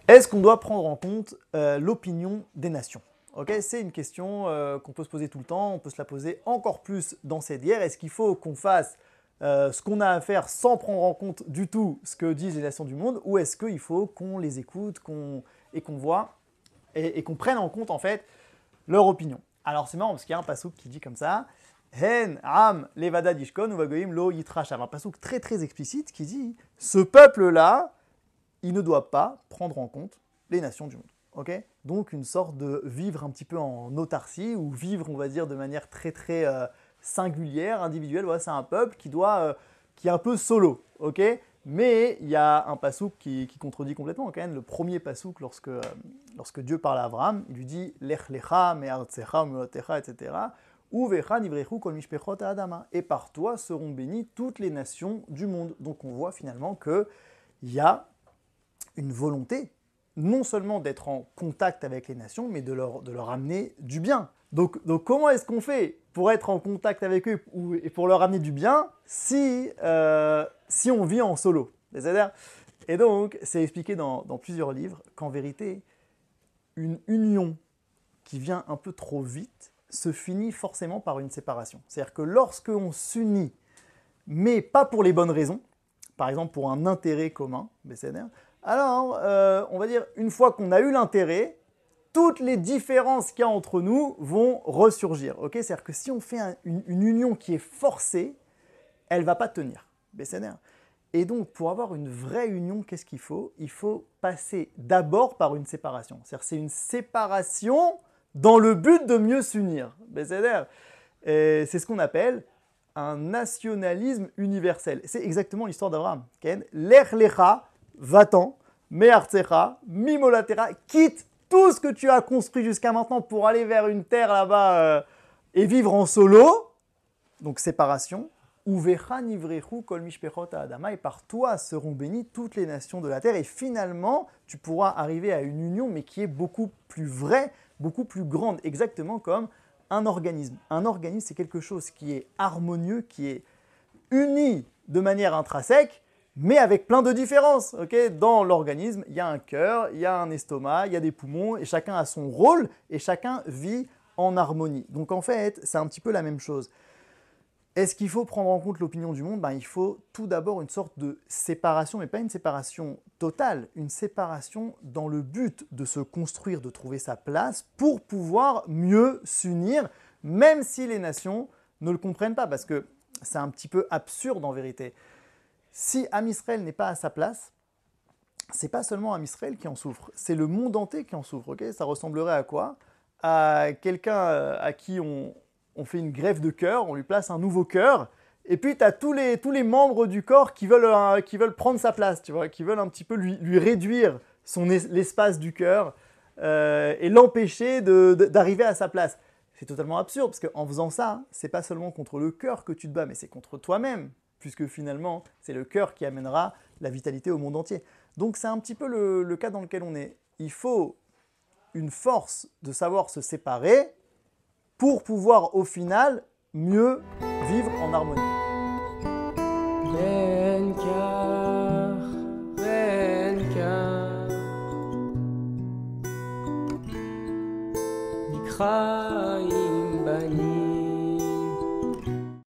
Est-ce qu'on doit prendre en compte l'opinion des nations? Okay, c'est une question qu'on peut se poser tout le temps, on peut se la poser encore plus dans cette guerre. Est-ce qu'il faut qu'on fasse ce qu'on a à faire sans prendre en compte du tout ce que disent les nations du monde, ou est-ce qu'il faut qu'on les écoute et qu'on voit et qu'on prenne en compte en fait leur opinion? Alors c'est marrant parce qu'il y a un passouk qui dit comme ça: Hen am levada dishkon uvagoyim lo yitrashav. Un passouk très très explicite qui dit ce peuple-là, il ne doit pas prendre en compte les nations du monde. Okay, donc une sorte de vivre un petit peu en autarcie, ou vivre, on va dire, de manière très très singulière, individuelle. Voilà, c'est un peuple qui est un peu solo. Okay, mais il y a un passouk qui contredit complètement. Quand même, le premier passouk, lorsque Dieu parle à Abraham, il lui dit Lech lecha me'artzecha u'me'otecha, etc. Uvecha nivrechu kol mishpechot ha'adama. Et par toi seront bénies toutes les nations du monde. Donc on voit finalement qu'il y a une volonté non seulement d'être en contact avec les nations, mais de leur amener du bien. Donc comment est-ce qu'on fait pour être en contact avec eux et pour leur amener du bien si on vit en solo? C'est-à-dire, et donc, c'est expliqué dans plusieurs livres qu'en vérité, une union qui vient un peu trop vite se finit forcément par une séparation. C'est-à-dire que lorsqu'on s'unit, mais pas pour les bonnes raisons, par exemple pour un intérêt commun, alors on va dire, une fois qu'on a eu l'intérêt, toutes les différences qu'il y a entre nous vont ressurgir. Okay, c'est-à-dire que si on fait une union qui est forcée, elle ne va pas tenir. Et donc, pour avoir une vraie union, qu'est-ce qu'il faut? Il faut passer d'abord par une séparation. C'est-à-dire c'est une séparation dans le but de mieux s'unir. C'est ce qu'on appelle un nationalisme universel. C'est exactement l'histoire d'Abraham. Lech lecha, va-t'en, me'artzecha, mimolatera, quitte tout ce que tu as construit jusqu'à maintenant pour aller vers une terre là-bas et vivre en solo. Donc séparation. Uvecha nivrechu kol mishpechot ha'adama, et par toi seront bénies toutes les nations de la terre. Et finalement, tu pourras arriver à une union, mais qui est beaucoup plus vraie, beaucoup plus grande, exactement comme un organisme. Un organisme, c'est quelque chose qui est harmonieux, qui est uni de manière intrinsèque, mais avec plein de différences. Okay, dans l'organisme, il y a un cœur, il y a un estomac, il y a des poumons, et chacun a son rôle, et chacun vit en harmonie. Donc en fait, c'est un petit peu la même chose. Est-ce qu'il faut prendre en compte l'opinion du monde? Il faut tout d'abord une sorte de séparation, mais pas une séparation totale, une séparation dans le but de se construire, de trouver sa place pour pouvoir mieux s'unir, même si les nations ne le comprennent pas, parce que c'est un petit peu absurde en vérité. Si Am Israël n'est pas à sa place, c'est pas seulement Am Israël qui en souffre, c'est le monde entier qui en souffre. Okay, ça ressemblerait à quoi? À quelqu'un à qui on fait une greffe de cœur, on lui place un nouveau cœur, et puis tu as tous les membres du corps qui veulent prendre sa place, tu vois, qui veulent un petit peu lui réduire l'espace du cœur et l'empêcher d'arriver à sa place. C'est totalement absurde, parce qu'en faisant ça, c'est pas seulement contre le cœur que tu te bats, mais c'est contre toi-même, puisque finalement, c'est le cœur qui amènera la vitalité au monde entier. Donc c'est un petit peu le cas dans lequel on est. Il faut une force de savoir se séparer, pour pouvoir au final mieux vivre en harmonie.